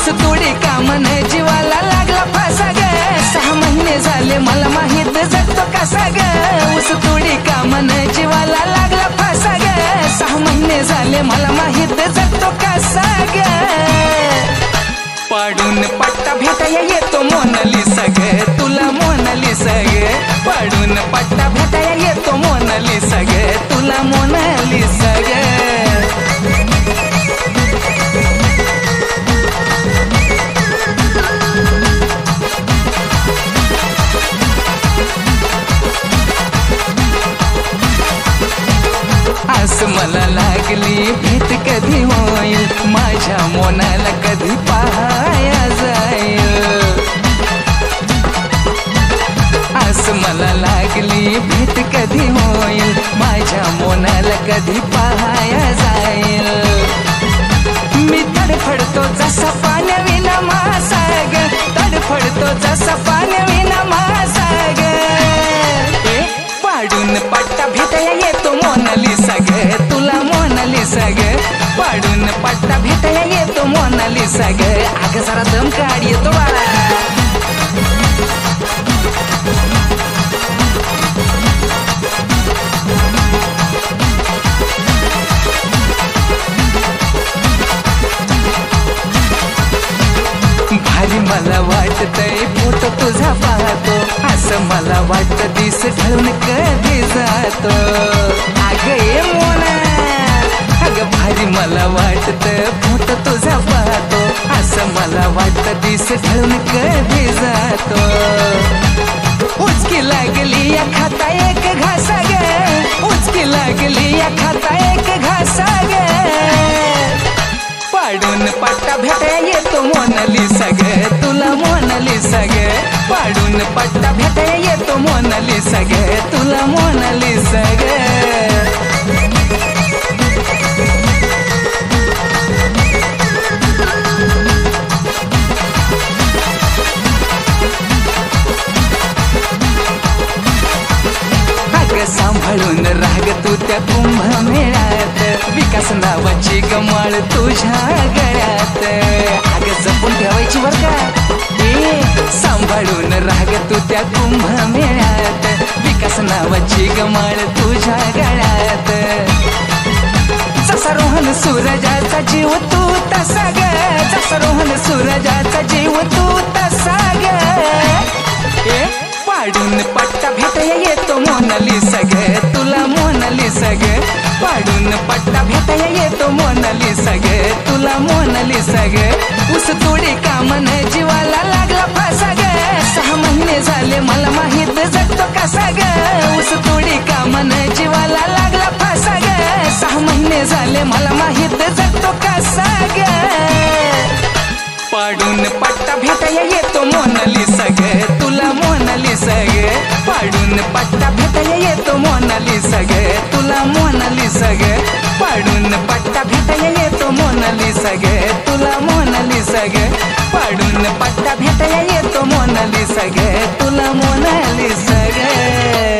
ऊस तोडी कामन जीवाला लागला फासा ग 6 महिने झाले मला माहित जगतो कसा ग ऊस तोडी कामन जीवाला लागला फासा ग 6 महिने झाले मला माहित जगतो कसा ग पाडून पट्टा भेटाया येतो मोनालिसा ग तुला मोनालिसा ग पाडून पट्टा भेटाया येतो मोनालिसा ग तुला मोनालिसा ग आस मला लागली भीत कधी होईल माझ्या मोनाला कधी पाहाया जाईल आस मला लागली भीत कधी होईल माझ्या मोनाला कधी पाहाया जाईल मी तडफडतो जसा पाण्याविना मासा ग तडफडतो जसा पाण्याविना मासा ग पाडून पट्टा भेटाया येतो मोनालिसा ग तुला मोनालिसा ग पाडून पट्टा भेटाया येतो मोनालिसा ग अगं जरा दम काढ येतो बाळा भारी मला वाटतंय फोटो तुझा पाहतो असं मला वाटतं दिस ढळून कधी जातो अगं ये मोना अगं भारी मला वाटतं फोटो तुझा पाहतो असं मला वाटतं दिस ढळून कधी जातो उचकी लागली या खाता एक घासा ग उचकी लागली या खाता एक घासा ग पाडून पट्टा भेटाया येतो मोनालिसा ग तुला मोनालिसा ग पाडून पट्टा भेटाया येतो मोनालिसा ग तुला मोनालिसा ग सांभाळून राग तू त्या कुंभमेळ्यात विकास नावाची कमाळ तुझ्या गळ्यात अगं जपून ठेवायची बर का सांभाळून राग तू त्या कुंभमेळ्यात विकास नावाची कमाळ तुझ्या गळ्यात जसा रोहन सूरजाचा जीव तू तसा ग जसा रोहन सूरजाचा जीव तू तसा ग पाडून पट्टा भेटाया येतो मोनालिसा ग तुला मोनालिसा ग पाडून पट्टा भेटाया येतो मोनालिसा ग तुला मोनालिसा ग ऊस तोडी कामन जीवाला लागला फासा ग 6 महिने झाले मला माहित जगतो कसा ग ऊस तोडी कामन जीवाला लागला फासा ग 6 महिने झाले मला माहित जगतो कसा ग पाडून पट्टा भेटाया येतो मोनालिसा ग तुला मोनालिसा ग पाडून पट्टा भेटाया येतो मोनालिसा ग तुला मोनालिसा ग पाडून पट्टा भेटाया येतो मोनालिसा ग तुला मोनालिसा ग पाडून पट्टा भेटाया येतो मोनालिसा ग तुला मोनालिसा ग